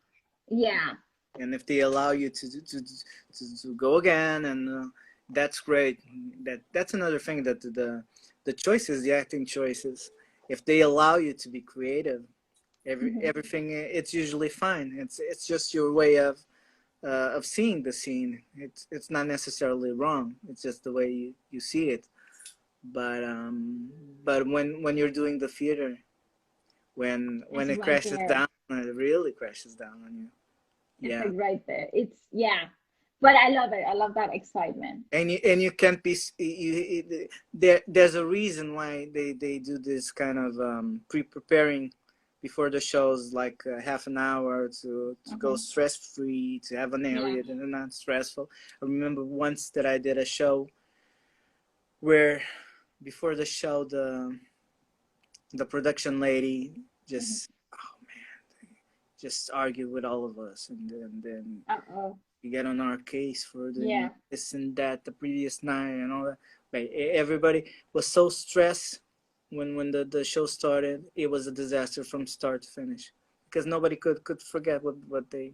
A: yeah.
B: And if they allow you to go again, and that's great. That's another thing that the choices, the acting choices, if they allow you to be creative,
A: Hmm.
B: everything, it's usually fine. It's just your way of seeing the scene. It's not necessarily wrong. It's just the way you see it. But when you're doing the theater, when
A: It's
B: it
A: right
B: crashes
A: there.
B: down, it really crashes down on you.
A: It's
B: Yeah.
A: like right there. It's, yeah. But I love it. I love that excitement.
B: And you can't be there's a reason why they do this kind of preparing before the shows, like half an hour to go
A: Hmm.
B: stress free, to have an
A: Yeah.
B: area that is not stressful. I remember once that I did a show where before the show the production lady
A: Hmm.
B: just, oh man, just argued with all of us, and then
A: Uh-oh.
B: you get on our case for doing
A: Yeah.
B: this and that the previous night and all that. But everybody was so stressed when the show started. It was a disaster from start to finish because nobody could forget what they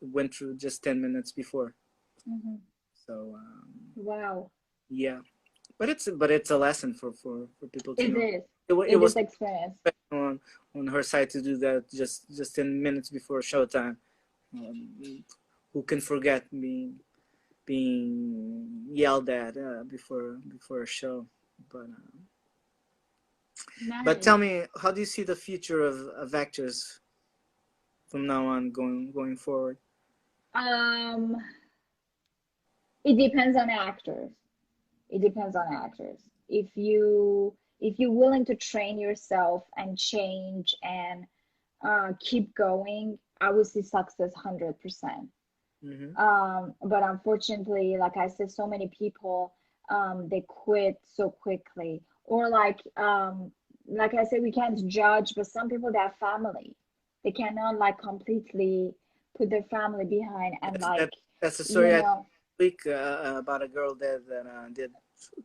B: went through just 10 minutes before.
A: Hmm.
B: So
A: Wow.
B: yeah, but it's a lesson for people to
A: It
B: know.
A: is.
B: It
A: It is
B: was
A: experience.
B: on her side to do that just 10 minutes before showtime. Um, who can forget being yelled at before a show. But tell
A: Nice.
B: me, how do you see the future of actors from now on going forward?
A: Um, it depends on actors. It depends on actors. If you're willing to train yourself and change and keep going, I would see success 100%.
B: Mm-hmm.
A: But unfortunately, like I said, so many people they quit so quickly. Or like I said, we can't judge, but some people they have family. They cannot like completely put their family behind and
B: That's that,
A: like,
B: that's a story
A: you
B: I
A: know,
B: speak about a girl that did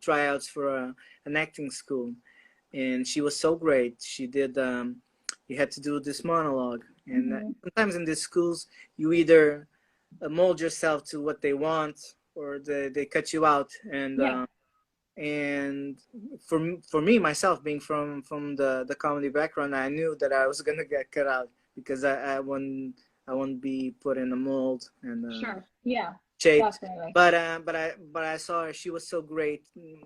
B: tryouts for an acting school, and she was so great. She did. You had to do this monologue, and
A: hmm.
B: sometimes in these schools, you either mold yourself to what they want, or they cut you out,
A: Yeah.
B: And for me myself, being from the comedy background, I knew that I was gonna get cut out because I wouldn't be put in a mold and
A: Sure. Yeah,
B: shaped.
A: definitely.
B: But I saw her. She was so great.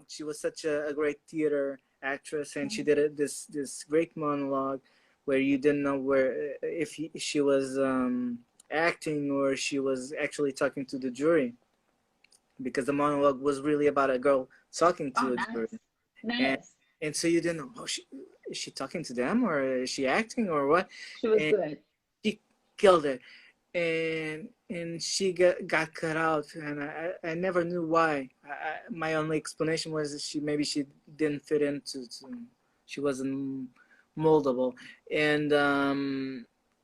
B: She was such a great theater actress, and she
A: Mhm.
B: did this great monologue where you didn't know where if she was acting or she was actually talking to the jury, because the monologue was really about a girl talking
A: Oh,
B: to a jury,
A: nice.
B: and
A: Nice.
B: so you didn't know, oh, is she talking to them or is she acting or what?
A: She was
B: And
A: good.
B: she killed it, and she got cut out, and I never knew why. My only explanation was that she didn't fit into she wasn't moldable, and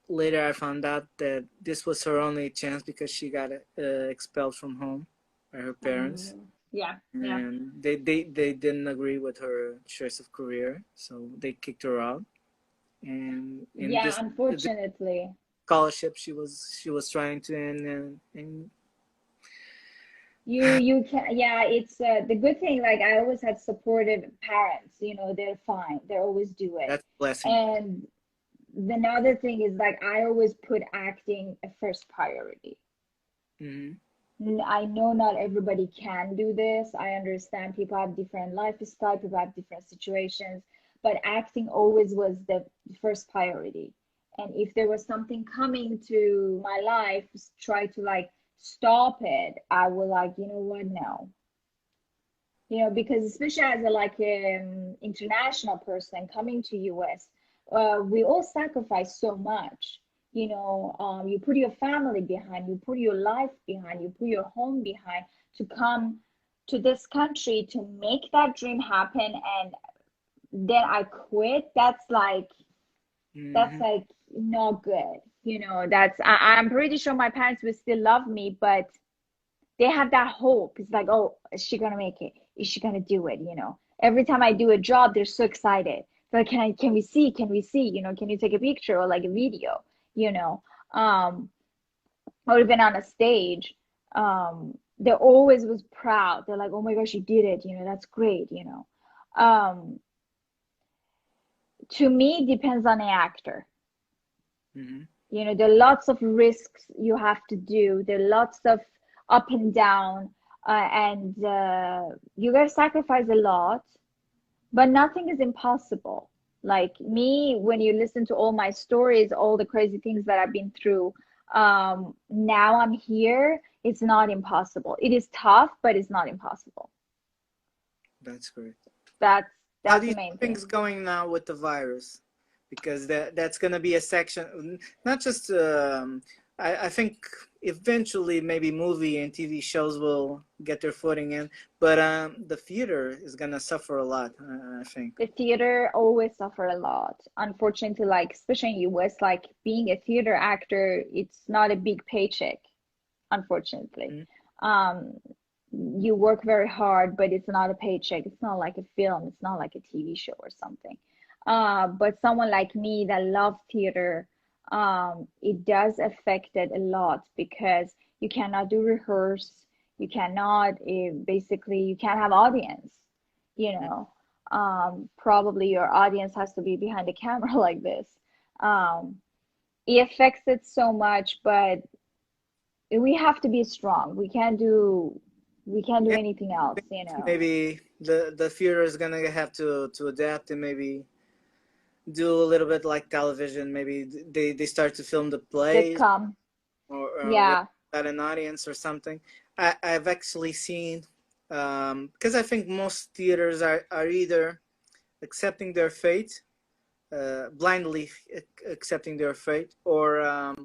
B: later I found out that this was her only chance because she got expelled from home by her parents,
A: Yeah, yeah.
B: and they didn't agree with her choice of career, so they kicked her out. And in
A: Yeah,
B: this
A: unfortunately.
B: scholarship she was trying to end, and
A: You can, yeah, it's the good thing, like I always had supportive parents, they're fine. They always do it.
B: that's a blessing.
A: And the other thing is like I always put acting a first priority.
B: Hmm.
A: I know not everybody can do this. I understand people have different lifestyle, people have different situations, but acting always was the first priority. And if there was something coming to my life, try to like stop it, I would like, you know what, no. Because especially as a like international person coming to US, we all sacrifice so much. You put your family behind, you put your life behind, you put your home behind to come to this country to make that dream happen, and then I quit. That's
B: Hmm.
A: like not good. I'm pretty sure my parents will still love me, but they have that hope. It's like, oh, is she gonna make it? Is she gonna do it? Every time I do a job, they're so excited. They're like, can we see? Can we see? Can you take a picture or like a video? You know, um, or even on a stage. They always was proud. They're like, oh my gosh, you did it. That's great. To me, it depends on the actor.
B: Hmm.
A: There are lots of risks you have to do. There are lots of up and down, and you gotta sacrifice a lot, but nothing is impossible. Like me, when you listen to all my stories, all the crazy things that I've been through, now I'm here. It's not impossible. It is tough, but it's not impossible.
B: That's great.
A: That's
B: How do
A: that's the
B: you
A: main
B: see
A: thing.
B: things going now with the virus? Because that's going to be a section, not just. I think eventually maybe movie and TV shows will get their footing in, but the theater is going to suffer a lot. I think.
A: The theater always suffer a lot. Unfortunately, like especially in US, like being a theater actor, it's not a big paycheck, unfortunately.
B: Mm-hmm.
A: Um, you work very hard, but it's not a paycheck. It's not like a film, it's not like a TV show or something. But someone like me that love theater, it does affect it a lot because you cannot do rehearse, you cannot basically you can't have audience, you know. Probably your audience has to be behind the camera like this. Um, it affects it so much, but we have to be strong. We can't do
B: Yeah,
A: anything else.
B: maybe the theater is going to have to adapt and maybe do a little bit like television. Maybe they start to film the plays
A: Sitcom.
B: or
A: Yeah.
B: without an audience or something. I've actually seen, because I think most theaters are either accepting their fate, blindly accepting their fate, or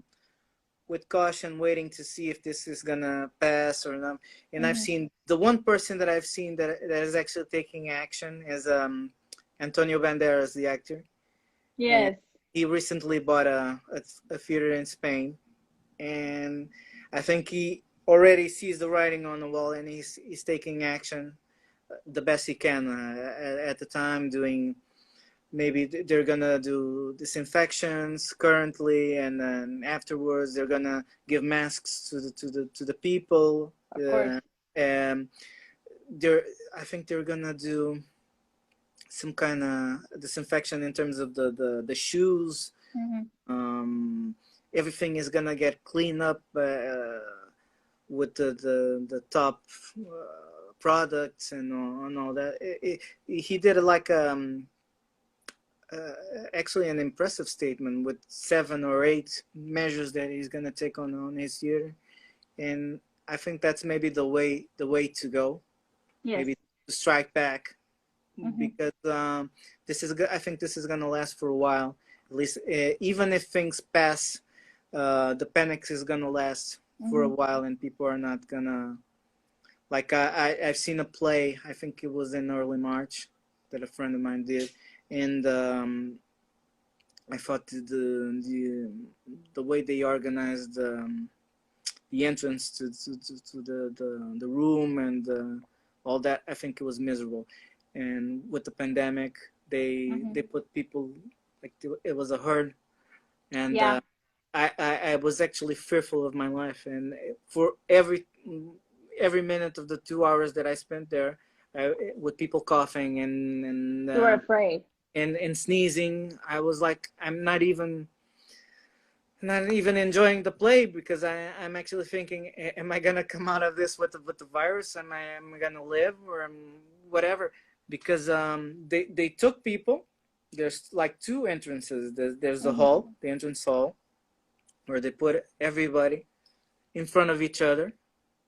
B: with caution waiting to see if this is gonna pass or not. And I've
A: Hmm.
B: seen the one person that I've seen that is actually taking action is Antonio Banderas, the actor, and
A: Yes.
B: he recently bought a theater in Spain, and I think he already sees the writing on the wall, and he's taking action the best he can at the time, doing maybe they're gonna do disinfections currently, and then afterwards they're gonna give masks to the people,
A: Of course.
B: and they're I think they're gonna do some kind of disinfection in terms of the shoes.
A: Hmm.
B: Everything is gonna get cleaned up with the top products and all that. He did like uh, actually an impressive statement with 7 or 8 measures that he's gonna take on his year, and I think that's maybe the way to go.
A: Yes.
B: Maybe to strike back
A: Hmm.
B: because this is I think this is gonna last for a while. At least even if things pass, the panic is gonna last for a
A: Hmm.
B: while, and people are not gonna like I've seen a play. I think it was in early March that a friend of mine did, and I thought the way they organized the entrance to the room and all that, I think it was miserable. And with the pandemic, they
A: Hmm.
B: put people like it was a herd, and
A: Yeah.
B: I was actually fearful of my life. And for every minute of the 2 hours that I spent there, with people coughing
A: You were afraid.
B: and sneezing, I was like, I'm not even enjoying the play because I'm actually thinking, am I gonna come out of this with the virus? Am I gonna live or whatever? Because they took people. There's like two entrances. There's the
A: Hmm.
B: hall, the entrance hall, where they put everybody in front of each other,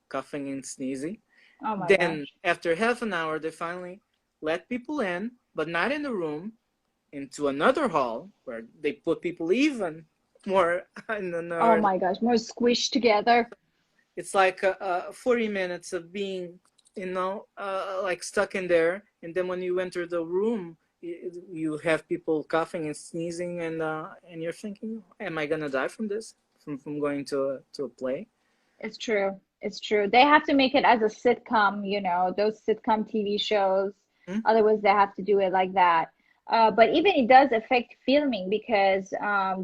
B: coughing and sneezing.
A: Oh my
B: Then
A: gosh.
B: after half an hour, they finally let people in, but not in the room, into another hall where they put people even more in
A: Oh
B: another.
A: my gosh. More squished together.
B: It's like 40 minutes of being, like stuck in there, and then when you enter the room, you have people coughing and sneezing, and you're thinking, am I gonna die from this? From going to a play?
A: It's true. It's true. They have to make it as a sitcom, those sitcom TV shows.
B: Hmm?
A: Otherwise, they have to do it like that. But even it does affect filming because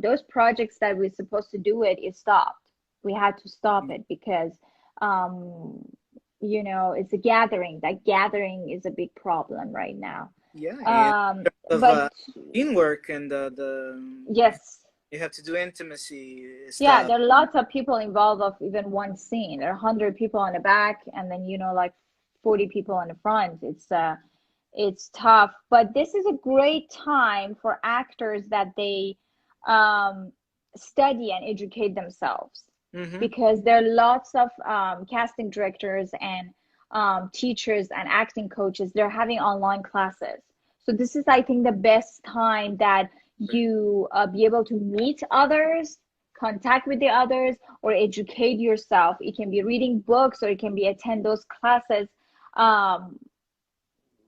A: those projects that we're supposed to do it stopped. We had to stop it because, um, it's a gathering. That gathering is a big problem right now.
B: Yeah, in
A: Um,
B: terms of
A: but
B: teamwork and the
A: yes.
B: you have to do intimacy
A: Yeah,
B: stuff.
A: there are lots of people involved of even one scene. There are 100 people on the back and then like 40 people on the front. It's tough, but this is a great time for actors that they um study and educate themselves
B: Mm-hmm.
A: because there are lots of casting directors and teachers and acting coaches. They're having online classes. So this is, I think, the best time that you be able to meet others, contact with the others, or educate yourself. It can be reading books or it can be attend those classes. Um,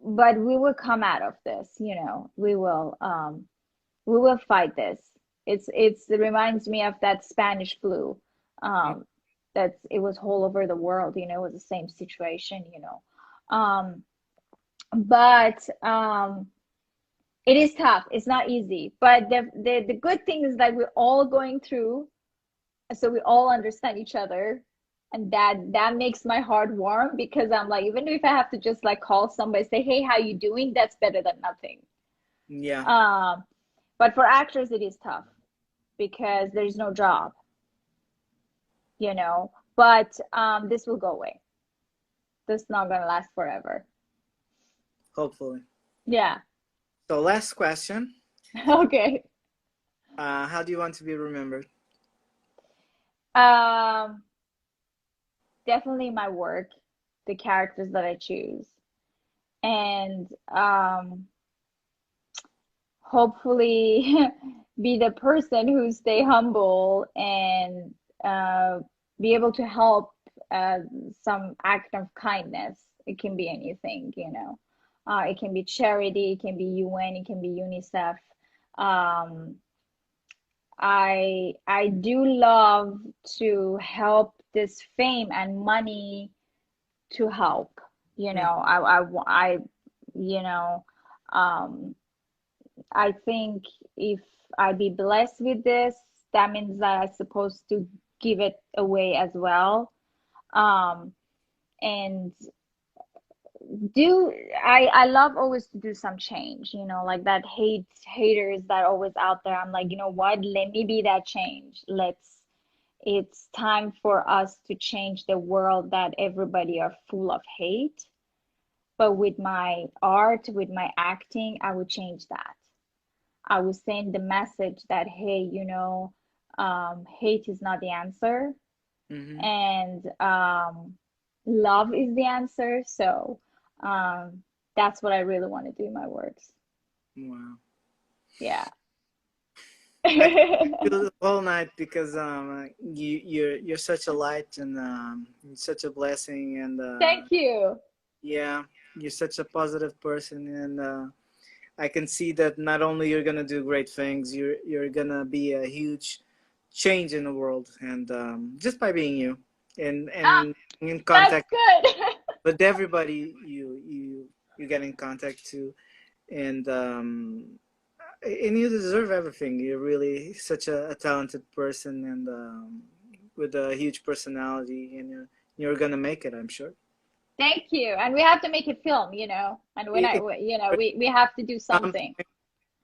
A: but we will come out of this, we will fight this. It reminds me of that Spanish flu. Um, that's it was all over the world, it was the same situation. But it is tough. It's not easy. But the good thing is that we're all going through, so we all understand each other. And that makes my heart warm because I'm like, even if I have to just like call somebody, say, hey, how you doing? That's better than nothing.
B: Yeah,
A: Um, but for actors, it is tough because there's no job, But this will go away. This is not gonna last forever.
B: hopefully.
A: Yeah.
B: So last question.
A: Okay.
B: How do you want to be remembered?
A: Um, Definitely my work, the characters that I choose, and hopefully be the person who stay humble and uh, be able to help uh, some act of kindness. It can be anything. It can be charity, it can be UN, it can be UNICEF. Um, I do love to help this fame and money to help.
B: Mm,
A: You know, um, I think if I be blessed with this, that means that I'm supposed to give it away as well. Um, and do I love always to do some change, you know, like that haters that are always out there. I'm like, you know what? Let me be that change. It's time for us to change the world that everybody are full of hate. But with my art, with my acting, I would change that. I would send the message that, hey, you know, hate is not the answer,
B: Mm-hmm.
A: and love is the answer. So that's what I really want to do in my works.
B: Wow.
A: Yeah.
B: I could do the whole night because you're such a light and you're such a blessing and
A: Thank you.
B: yeah, you're such a positive person and I can see that not only you're gonna do great things, you're gonna be a huge change in the world and just by being you
A: Ah,
B: and in
A: that's
B: contact
A: good.
B: with everybody you get in contact to and you deserve everything. You're really such a talented person and with a huge personality, and you're gonna make it. I'm sure.
A: Thank you. And we have to make a film, you know. And when
B: It-
A: you know, we have to do
B: something,
A: something.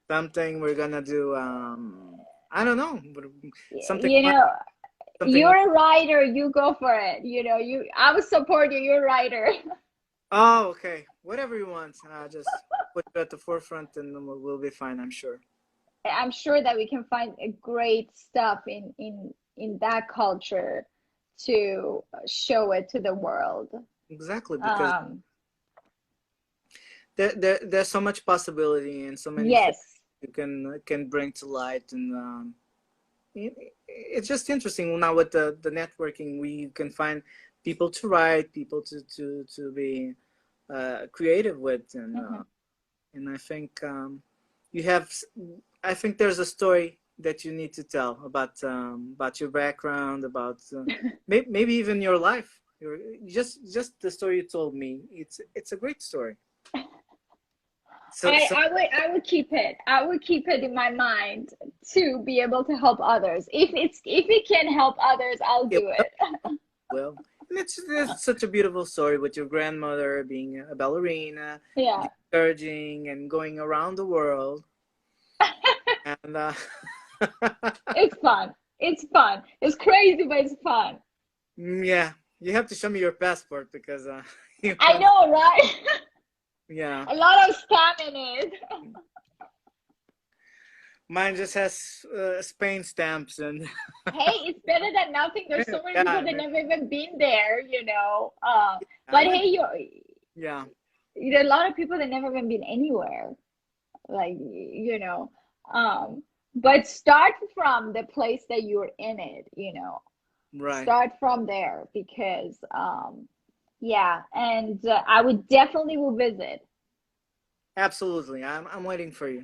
B: something we're gonna do. I don't know, but something
A: You
B: fun,
A: know,
B: something.
A: you're a writer, you go for it. You know, I would support you, you're a writer.
B: Oh, okay. Whatever you want. Just put it at the forefront, and we'll be fine. I'm sure.
A: I'm sure that we can find a great stuff in that culture to show it to the world.
B: Exactly, because
A: Um,
B: there's so much possibility and so many things
A: yes.
B: you can bring to light and it's just interesting now with the networking we can find people to write people to be creative with
A: Mhm.
B: and I think you have I think there's a story that you need to tell about your background about maybe even your life your just the story you told me it's a great story so
A: I would keep it. I would keep it in my mind to be able to help others. If it can help others, I'll
B: it
A: do
B: will.
A: it.
B: Well, and it's such a beautiful story with your grandmother being a ballerina,
A: Yeah.
B: discouraging and going around the world. And
A: It's fun. It's fun. It's crazy, but it's fun.
B: yeah, you have to show me your passport because you
A: I
B: want,
A: know, right?
B: yeah,
A: A lot of spam in it.
B: mine just has Spain stamps and
A: Hey, it's better than nothing. There's so many people
B: yeah,
A: that never even been there, you know.
B: I
A: But
B: went,
A: hey,
B: yeah,
A: there are a lot of people that never even been anywhere. Like, you know. But start from the place that you're in it, you know.
B: right,
A: Start from there because yeah, and I would definitely will visit.
B: absolutely. I'm waiting for you.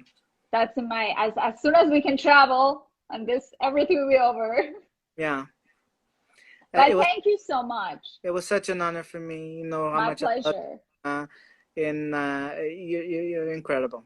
A: That's in my as soon as we can travel and this everything will be over.
B: Yeah,
A: But
B: it was
A: thank you so much.
B: such an honor for me. You know how
A: My
B: much I love
A: pleasure.
B: you, and you're incredible.